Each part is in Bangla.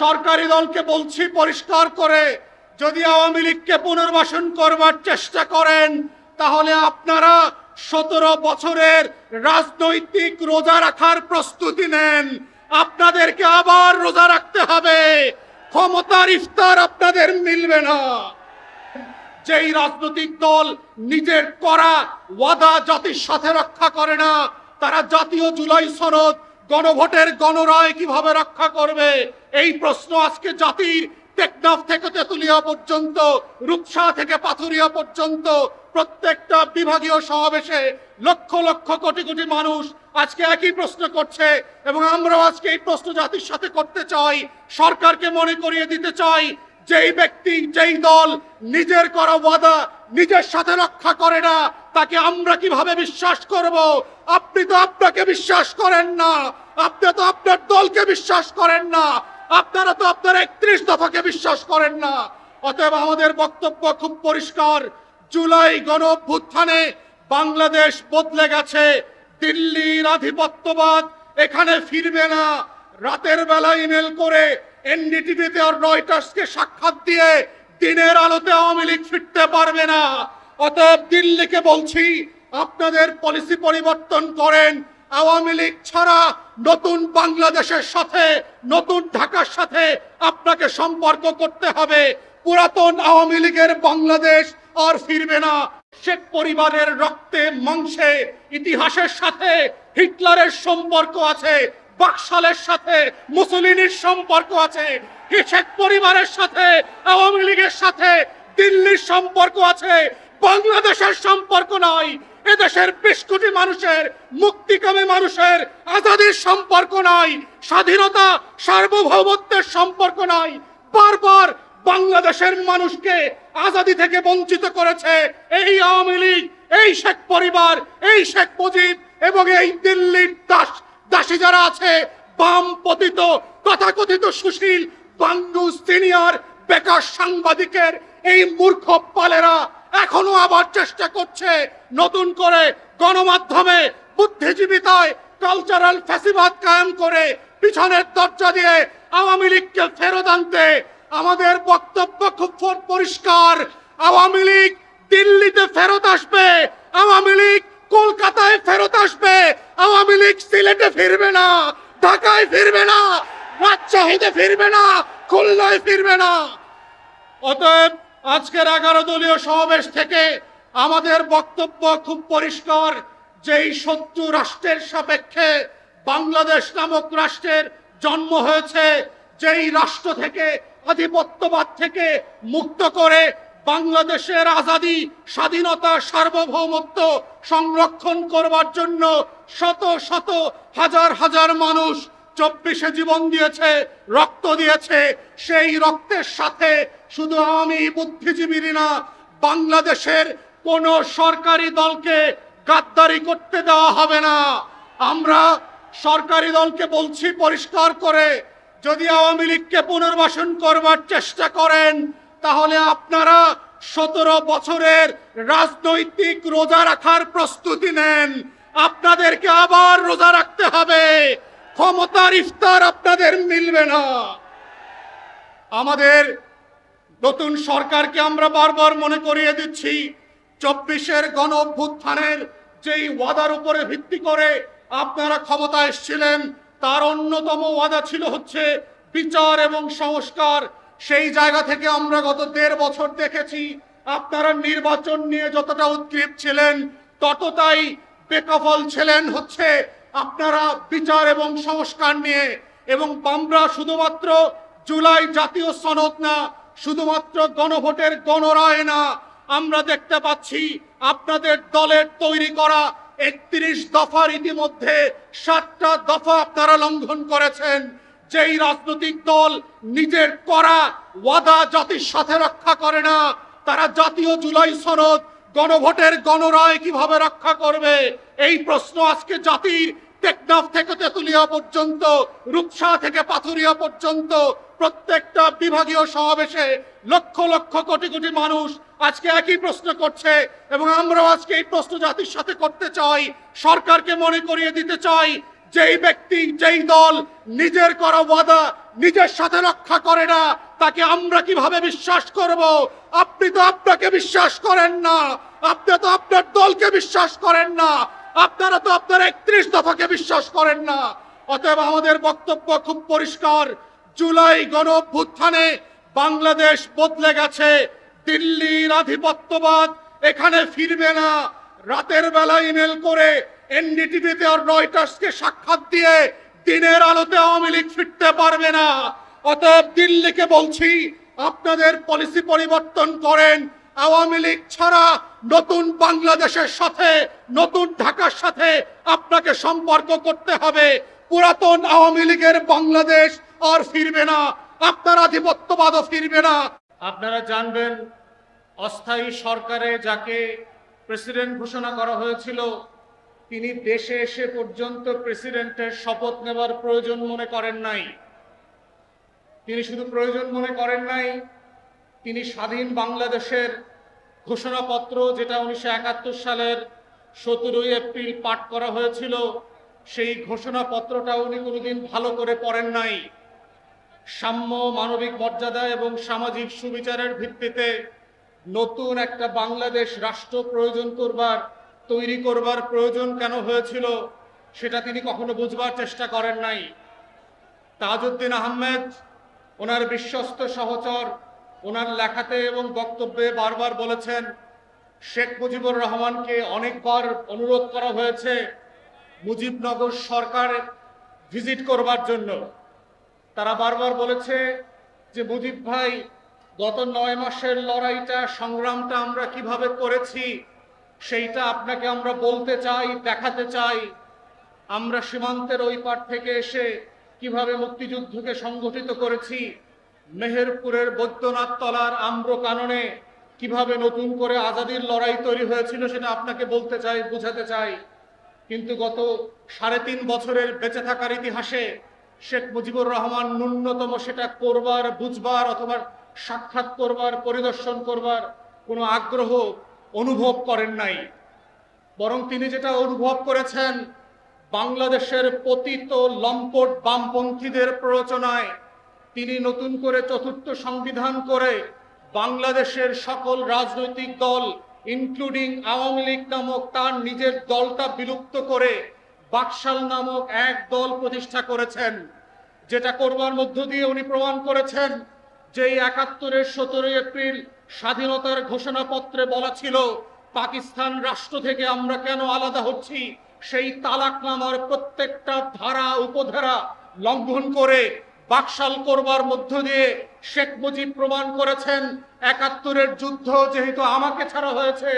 সরকারি দলকে বলছি পরিষ্কার করে, যদি আওয়ামী লীগকে পুনর্বাসন করবার চেষ্টা করেন তাহলে আপনারা 17 বছরের রাজনৈতিক রোজা রাখার প্রস্তুতি নেন। আপনাদেরকে আবার রোজা রাখতে হবে, ক্ষমতার ইফতার আপনাদের মিলবে না। যেই রাজনৈতিক দল নিজের করা ওয়াদা জাতির সাথে রক্ষা করে না, তারা জাতীয় জুলাই সনদ, গণভোটের গণরায় কিভাবে রক্ষা করবে? এই প্রশ্ন আজকে জাতির টেকনাফ থেকে তেতুলিয়া পর্যন্ত, রূপসা থেকে পাথুরিয়া পর্যন্ত প্রত্যেকটা বিভাগীয় সমাবেশে লক্ষ লক্ষ কোটি কোটি মানুষ আজকে একই প্রশ্ন করছে, এবং আমরাও আজকে এই প্রশ্ন জাতির সাথে করতে চাই। সরকারকে মনে করিয়ে দিতে চাই, যেই ব্যক্তি, যেই দল নিজের করা ওয়াদা নিজের সাথে রক্ষা করে না, তাকে আমরা কিভাবে বিশ্বাস করব? আপনি তো আপনাকে বিশ্বাস করেন না, আপনি তো আপনার দলকে বিশ্বাস করেন না, আপনারা তো আপনার 31 দফাকে বিশ্বাস করেন না। অতএব আমাদের বক্তব্য খুব পরিষ্কার, জুলাই গণ অভ্যুত্থানে বাংলাদেশ বদলে গেছে। দিল্লির আধিপত্যবাদ এখানে ফিরবে না। রাতের বেলা ইমেল করে এনডিটিভিতে আর রয়টার্সকে সাক্ষাৎ দিয়ে দিনের আলোতে আওয়ামী লীগ ফিরতে পারবে না। অতএব দিল্লিকে বলছি, আপনাদের পলিসি পরিবর্তন করেন। আওয়ামী লীগ ছাড়া নতুন বাংলাদেশের সাথে, নতুন ঢাকার সাথে আপনাকে সম্পর্ক করতে হবে। পুরাতন আওয়ামী লীগের বাংলাদেশ আর ফিরবে না। শেখ পরিবারের রক্তে মাংসে ইতিহাসের সাথে হিটলারের সম্পর্ক আছে, বাকশালের সাথে মুসলিনের সম্পর্ক আছে, শেখ পরিবারের সাথে, আওয়ামী লীগের সাথে দিল্লির সম্পর্ক আছে, বাংলাদেশের সম্পর্ক নাই। এদেশের 20 কোটি মানুষের, মুক্তিকামী মানুষের আজাদির সম্পর্ক নাই, স্বাধীনতা সার্বভৌমত্বের সম্পর্ক নাই। বারবার বাংলাদেশের মানুষকে আজাদি থেকে বঞ্চিত করেছে এই আওয়ামী লীগ, এই শেখ পরিবার, এই শেখ মুজিব এবং এই দিল্লির দাসী যারা আছে, বাম পতিত তথাকথিত সুশীল বাঙ্গু সিনিয়র বেকার সাংবাদিকের এই মূর্খ পালেরা এখনো আবার চেষ্টা করছে নতুন করে গণমাধ্যমে বুদ্ধিজীবিতায় কালচারাল ফ্যাসিবাদ কায়েম করে পিছনের দরজা দিয়ে আওয়ামী লীগকে ফেরত আনতে। আমাদের বক্তব্য খুব পরিষ্কার, আওয়ামী লীগ দিল্লিতে ফেরত আসবে, আওয়ামী লীগ কলকাতায় ফেরত আসবে, আওয়ামী লীগ সিলেটে ফিরবে না, ঢাকায় ফিরবে না, রাজশাহীতে ফিরবে না, খুলনায় ফিরবে না। অতএব আজকের 11 দলীয় সমাবেশ থেকে আমাদের বক্তব্য খুব পরিষ্কার, যেই শত্রু রাষ্ট্রের সাপেক্ষে বাংলাদেশ নামক রাষ্ট্রের জন্ম হয়েছে, যেই রাষ্ট্র থেকে, আধিপত্যবাদ থেকে মুক্ত করে বাংলাদেশের আজাদি, স্বাধীনতা, সার্বভৌমত্ব সংরক্ষণ করবার জন্য শত শত হাজার হাজার মানুষ 24-এ জীবন দিয়েছে, রক্ত দিয়েছে। সেই রক্তের সাথে শুধু আমি বুদ্ধিজীবী না, বাংলাদেশের কোন সরকারি দলকে গাদ্দারি করতে দেওয়া হবে না। আমরা সরকারি দলকে বলছি পরিষ্কার করে, যদি আওয়ামী লীগকে পুনর্বাসন করবার চেষ্টা করেন তাহলে আপনারা 17 বছরের রাজনৈতিক রোজা রাখার প্রস্তুতি নেন। আপনাদেরকে আবার রোজা রাখতে হবে, ক্ষমতার ইফতার আপনাদের মিলবে না। আমাদের নতুন সরকারকে আমরা বারবার মনে করিয়ে দিচ্ছি, 24-এর গণ অভ্যুত্থানের যেই ওয়াদার উপরে ভিত্তি করে আপনারা ক্ষমতায় এসেছিলেন, তার অন্যতম ওয়াদা ছিল হচ্ছে বিচার এবং সংস্কার। সেই জায়গা থেকে আমরা গত 1.5 বছর দেখেছি আপনারা নির্বাচন নিয়ে যতটা উদ্গ্রীব ছিলেন ততটাই বেকফল ছিলেন হচ্ছে আপনারা বিচার এবং সংস্কার নিয়ে। এবং আমরা শুধুমাত্র জুলাই জাতীয় সনদ না, শুধুমাত্র গণভোটের গণরায় না, আমরা দেখতে পাচ্ছি আপনাদের দলের তৈরি করা 31 দফার ইতিমধ্যে 7টা দফা আপনারা লঙ্ঘন করেছেন। যেই রাজনৈতিক দল নিজের করা ওয়াদা জাতির সাথে রক্ষা করে না, তারা জাতীয় জুলাই সনদ, গণভোটের গণরায় কিভাবে রক্ষা করবে? এই প্রশ্ন আজকে জাতির টেকনাফ থেকে তেতুলিয়া পর্যন্ত, রূপসা থেকে পাথুরিয়া পর্যন্ত প্রত্যেকটা বিভাগীয় সমাবেশে লক্ষ লক্ষ কোটি কোটি মানুষ আজকে একই প্রশ্ন করছে, এবং আমরাও আজকে এই প্রশ্ন জাতির সাথে করতে চাই। সরকারকে মনে করিয়ে দিতে চাই, যেই ব্যক্তি যেই দল নিজের করা ওয়াদা নিজের সাথে রক্ষা করে না, তাকে আমরা কিভাবে বিশ্বাস করব? আপনি তো আপনাকে বিশ্বাস করেন না, আপনি তো আপনার দলকে বিশ্বাস করেন না, আপনারা তো আপনার 31 দফাকে বিশ্বাস করেন না। অতএব আমাদের বক্তব্য খুব পরিষ্কার, জুলাই গণ অভ্যুত্থানে বাংলাদেশ বদলে গেছে। দিল্লির আধিপত্যবাদ এখানে ফিরবে না। রাতের বেলা ইমেল করে এনডিটিভিতে আর রয়টার্সকে সাক্ষাৎ দিয়ে দিনের আলোতে আওয়ামী লীগ ফিরতে পারবে না। অতএব দিল্লিকে বলছি, আপনাদের পলিসি পরিবর্তন করেন। আওয়ামী লীগ ছাড়া নতুন বাংলাদেশের সাথে, নতুন ঢাকার সাথে আপনাকে সম্পর্ক করতে হবে। পুরাতন আওয়ামী লীগের বাংলাদেশ আর ফিরবে না, আপনার আধিপত্যবাদও ফিরবে না। আপনারা জানবেন, অস্থায়ী সরকারে যাকে প্রেসিডেন্ট ঘোষণা করা হয়েছিল, তিনি দেশে এসে পর্যন্ত প্রেসিডেন্টের শপথ নেবার প্রয়োজন মনে করেন নাই। তিনি শুধু প্রয়োজন মনে করেন নাই, তিনি স্বাধীন বাংলাদেশের ঘোষণাপত্র, যেটা 1971 সালের 17 এপ্রিল পাঠ করা হয়েছিল, সেই ঘোষণাপত্রটা উনি কোনোদিন ভালো করে পড়েন নাই। সাম্য, মানবিক মর্যাদা এবং সামাজিক সুবিচারের ভিত্তিতে নতুন একটা বাংলাদেশ রাষ্ট্র তৈরি করবার প্রয়োজন কেন হয়েছিল, সেটা তিনি কখনো বুঝবার চেষ্টা করেন নাই। তাজউদ্দিন আহমেদ ওনার বিশ্বস্ত সহচর, ওনার লেখাতে এবং বক্তব্যে বারবার বলেছেন, শেখ মুজিবুর রহমানকে অনেকবার অনুরোধ করা হয়েছে মুজিবনগর সরকার ভিজিট করবার জন্য। তারা বারবার বলেছে যে, মুজিব ভাই, গত 9 মাসের লড়াইটা, সংগ্রামটা আমরা কিভাবে করেছি সেইটা আপনাকে আমরা বলতে চাই, দেখাতে চাই। আমরা সীমান্তের ওই পার থেকে এসে কিভাবে মুক্তিযুদ্ধকে সংগঠিত করেছি, মেহেরপুরের বৈদ্যনাথ তলার আম্র কাননে কিভাবে নতুন করে আজাদির লড়াই তৈরি হয়েছিল, সেটা আপনাকে বলতে চাই, বুঝাতে চাই। কিন্তু গত 3.5 বছরের বেঁচে থাকার ইতিহাসে শেখ মুজিবুর রহমান ন্যূনতম সেটা করবার, বুঝবার অথবা সাক্ষাৎ করবার, পরিদর্শন করবার কোনো আগ্রহ অনুভব করেন নাই। বরং তিনি যেটা অনুভব করেছেন, বাংলাদেশের পতিত লম্পট বামপন্থীদের প্ররোচনায় তিনি নতুন করে 4th সংবিধান করে বাংলাদেশের সকল রাজনৈতিক দল, ইনক্লুডিং আওয়ামী লীগ নামক তার নিজের দলটা বিলুপ্ত করে বাকশাল নামক এক দল প্রতিষ্ঠা করেছেন। যেটা করবার মধ্য দিয়ে উনি প্রমাণ করেছেন যে 71-এর 17 এপ্রিল স্বাধীনতার ঘোষণাপত্রে বলা ছিল, পাকিস্তান রাষ্ট্র থেকে আমরা কেন আলাদা হচ্ছি, সেই তালাকনামার প্রত্যেকটা ধারা উপধারা লঙ্ঘন করে বাকশাল করবার মধ্য দিয়ে শেখ মুজিব প্রমাণ করেছেন, 71-এর যুদ্ধ যেহেতু আমাকে ছাড়া হয়েছে,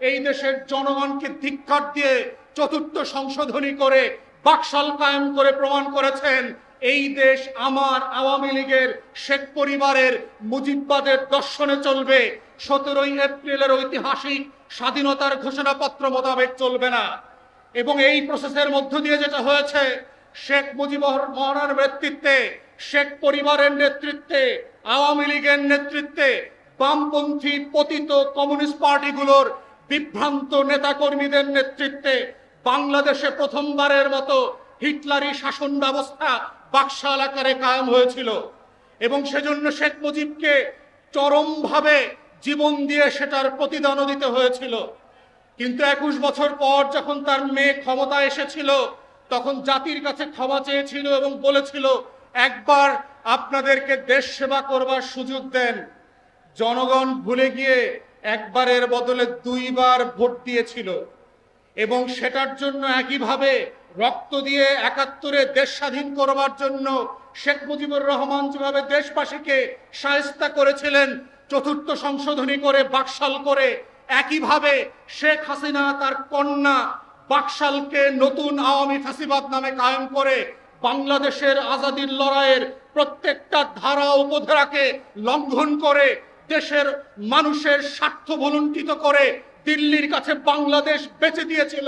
এই দেশের জনগণকে ধিক্কার দিয়ে 4th সংশোধনী করে বাকশাল কায়েম করে প্রমাণ করেছেন, এই দেশ আমার, আওয়ামী লীগের, শেখ পরিবারের, মুজিববাদের দর্শনে চলবে, 17 এপ্রিলের ঐতিহাসিক স্বাধীনতার ঘোষণাপত্র মোতাবেক চলবে না। এবং এই প্রসেসের মধ্য দিয়ে যেটা হয়েছে, শেখ মুজিবুর রহমানের নেতৃত্বে, শেখ পরিবারের নেতৃত্বে, আওয়ামী লীগের নেতৃত্বে, বামপন্থী পতিত কমিউনিস্ট পার্টিগুলোর বিভ্রান্ত নেতাকর্মীদের নেতৃত্বে বাংলাদেশে প্রথমবারের মতো হিটলারি শাসন ব্যবস্থা বাকশাল আকারে কায়েম হয়েছিল। এবং সেজন্য শেখ মুজিবকে চরমভাবে জীবন দিয়ে সেটার প্রতিদানও দিতে হয়েছিল। কিন্তু 21 বছর পর যখন তার মেয়ে ক্ষমতায় এসেছিল, তখন জাতির কাছে ক্ষমা চেয়েছিল এবং বলেছিল, একবার আপনাদেরকে দেশ সেবা করবার সুযোগ দেন। জনগণ ভুলে গিয়ে একবারের বদলে 2 বার ভোট দিয়েছিল এবং সেটার জন্য একইভাবে রক্ত দিয়ে 71-এ দেশ স্বাধীন করবার জন্য শেখ মুজিবুর রহমান যেভাবে দেশবাসীকে শায়েস্তা করেছিলেন 4th সংশোধনী করে, বাকশাল করে, একইভাবে শেখ হাসিনা তার কন্যা বাকশালকে নতুন আওয়ামী ফ্যাসিবাদ নামে কায়েম করে বাংলাদেশের আজাদির লড়াইয়ের প্রত্যেকটা ধারা উপধারাকে লঙ্ঘন করে দেশের মানুষের স্বার্থ ভুলুণ্ঠিত করে দিল্লির কাছে বাংলাদেশ বেচে দিয়েছিল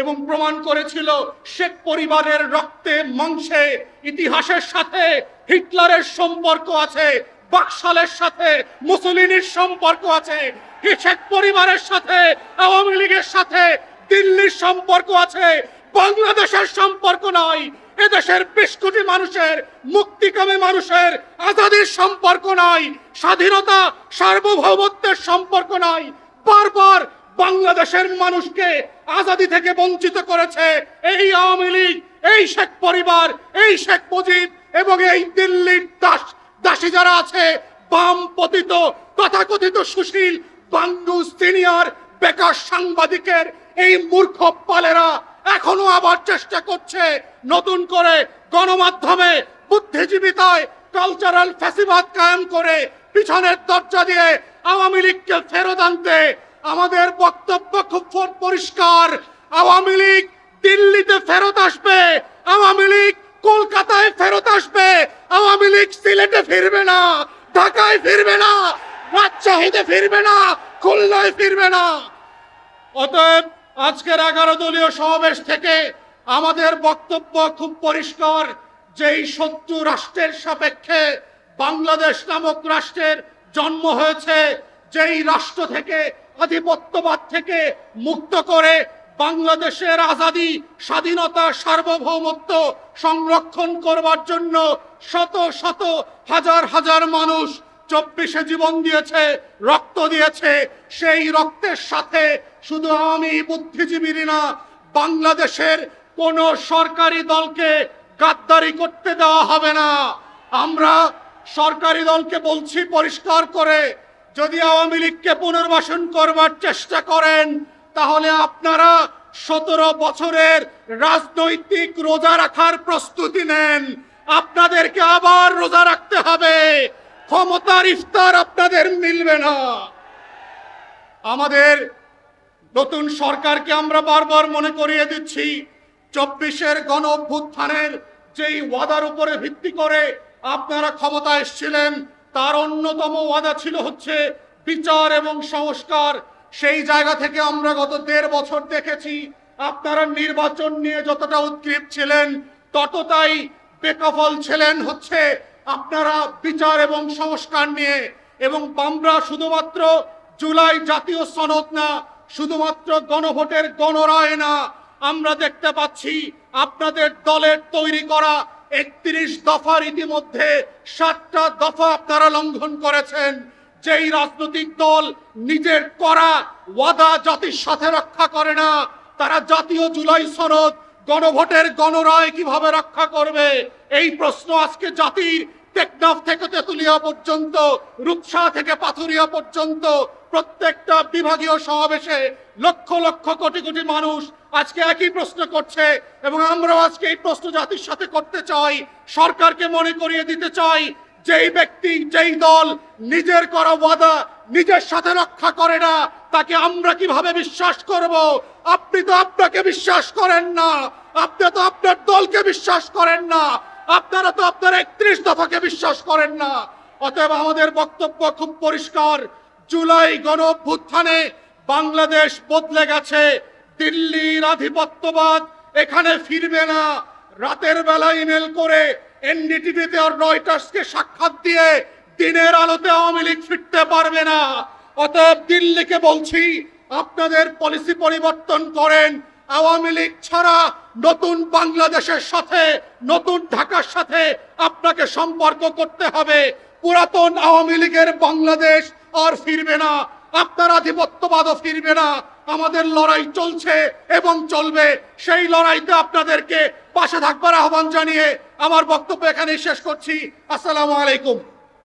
এবং প্রমাণ করেছিল শেখ পরিবারের রক্তে মাংসে ইতিহাসের সাথে হিটলারের সম্পর্ক আছে, বাকশালের সাথে মুসলিনের সম্পর্ক আছে, শেখ পরিবারের সাথে আওয়ামী লীগের সাথে দিল্লির সম্পর্ক আছে, বাংলাদেশের সম্পর্ক নয়, এদেশের 20 কোটি মানুষের মুক্তিকামী মানুষের আজাদির সম্পর্ক নয়, স্বাধীনতা সার্বভৌমত্বের সম্পর্ক নয়। বারবার বাংলাদেশের মানুষকে আজাদি থেকে বঞ্চিত করেছে এই আওয়ামী লীগ, এই শেখ পরিবার, এই শেখ মুজিব এবং এই দিল্লির দাসী যারা আছে, বাম পতিত তথাকথিত সুশীল বাঙ্গু সিনিয়র বেকার সাংবাদিকের এই মূর্খ পালেরা এখনো আবার চেষ্টা করছে নতুন করে গণমাধ্যমে বুদ্ধিজীবিতায় কালচারাল ফ্যাসিবাদ কায়েম করে পিছনের দরজা দিয়ে আওয়ামী লীগকে ফেরত আনতে। আমাদের বক্তব্য খুব পরিষ্কার, আওয়ামী লীগ দিল্লিতে ফেরত আসবে, আওয়ামী লীগ কলকাতায় ফেরত আসবে, আওয়ামী লীগ সিলেটে ফিরবে না, ঢাকায় ফিরবে না, রাজশাহীতে ফিরবে না, খুলনায় ফিরবে না। অতএব আজকের 11 দলীয় সমাবেশ থেকে আমাদের বক্তব্য খুব পরিষ্কার, যেই শত্রু রাষ্ট্রের সাপেক্ষে বাংলাদেশ নামক রাষ্ট্রের জন্ম হয়েছে, যেই রাষ্ট্র থেকে আধিপত্যবাদ থেকে মুক্ত করে বাংলাদেশের আজাদি, স্বাধীনতা, সার্বভৌমত্ব সংরক্ষণ করবার জন্য শত শত হাজার হাজার মানুষ 24-এ জীবন দিয়েছে, রক্ত দিয়েছে। সেই রক্তের সাথে শুধু আমি বুদ্ধিজীবী না, বাংলাদেশের কোন সরকারি দলকে গাদ্দারি করতে দেওয়া হবে না। আমরা সরকারি দলকে বলছি পরিষ্কার করে, যদি আওয়ামী লীগকে পুনর্বাসন করবার চেষ্টা করেন তাহলে আপনারা 17 বছরের রাজনৈতিক রোজা রাখার প্রস্তুতি নেন। আপনাদেরকে আবার রোজা রাখতে হবে, ক্ষমতার ইফতার আপনাদের মিলবে না। আমাদের নতুন সরকারকে আমরা বারবার মনে করিয়ে দিচ্ছি, 24-এর গণ অভ্যুত্থানের যেই ওয়াদার উপরে ভিত্তি করে আপনারা ক্ষমতা এসেছিলেন, তার অন্যতম ওয়াদা ছিল হচ্ছে বিচার এবং সংস্কার। সেই জায়গা থেকে আমরা গত 1.5 বছর দেখেছি আপনারা নির্বাচন নিয়ে যতটা উদ্গ্রীব ছিলেন ততটাই বেকফল ছিলেন হচ্ছে আপনারা বিচার এবং সংস্কার নিয়ে। এবং আমরা শুধুমাত্র জুলাই জাতীয় সনদ না, শুধুমাত্র গণভোটের গণরায় না, আমরা দেখতে পাচ্ছি আপনাদের দলের তৈরি করা 31 দফার ইতিমধ্যে 7টা দফা আপনারা লঙ্ঘন করেছেন। যেই রাজনৈতিক দল নিজের করা ওয়াদা জাতির সাথে রক্ষা করে না, তারা জাতীয় জুলাই সনদ, গণভোটের গণরায় কিভাবে রক্ষা করবে? এই প্রশ্ন আজকে জাতির টেকনাফ থেকে তেতুলিয়া পর্যন্ত, রূপসা থেকে পাথুরিয়া পর্যন্ত প্রত্যেকটা বিভাগীয় সমাবেশে লক্ষ লক্ষ কোটি কোটি মানুষ আজকে একই প্রশ্ন করছে। এবং আমরাও আজকে এই প্রশ্ন জাতির সাথে করতে চাই, সরকারকে মনে করিয়ে দিতে চাই, যেই ব্যক্তি, যেই দল নিজের করা ওয়াদা নিজের সাথে রক্ষা করে না, তাকে আমরা কিভাবে বিশ্বাস করব? আপনি তো আপনাকে বিশ্বাস করেন না, আপনি তো আপনার দলকে বিশ্বাস করেন না, আপনারা তো আপনার 31 দফাকে বিশ্বাস করেন না। অতএব আমাদের বক্তব্য খুব পরিষ্কার, জুলাই গণ অভ্যুত্থানে বাংলাদেশ বদলে গেছে, দিল্লির আধিপত্যবাদ এখানে ফিরবে না। রাতের বেলা ইমেল করে এনডিটিভিতে আর রয়টার্সকে সাক্ষাৎ দিয়ে দিনের আলোতে আওয়ামী লীগ ফিরতে পারবে না। অতএব দিল্লিকে বলছি, আপনাদের পলিসি পরিবর্তন করেন। আওয়ামী লীগ ছাড়া নতুন বাংলাদেশের সাথে, নতুন ঢাকার সাথে আপনাকে সম্পর্ক করতে হবে। পুরাতন আওয়ামী লীগের বাংলাদেশ আর ফিরবে না, আপনার আধিপত্যবাদও ফিরবে না। আমাদের লড়াই চলছে এবং চলবে, সেই লড়াইতে আপনাদেরকে পাশে থাকবার আহ্বান জানিয়ে আমার বক্তব্য এখানেই শেষ করছি। আসসালামু আলাইকুম।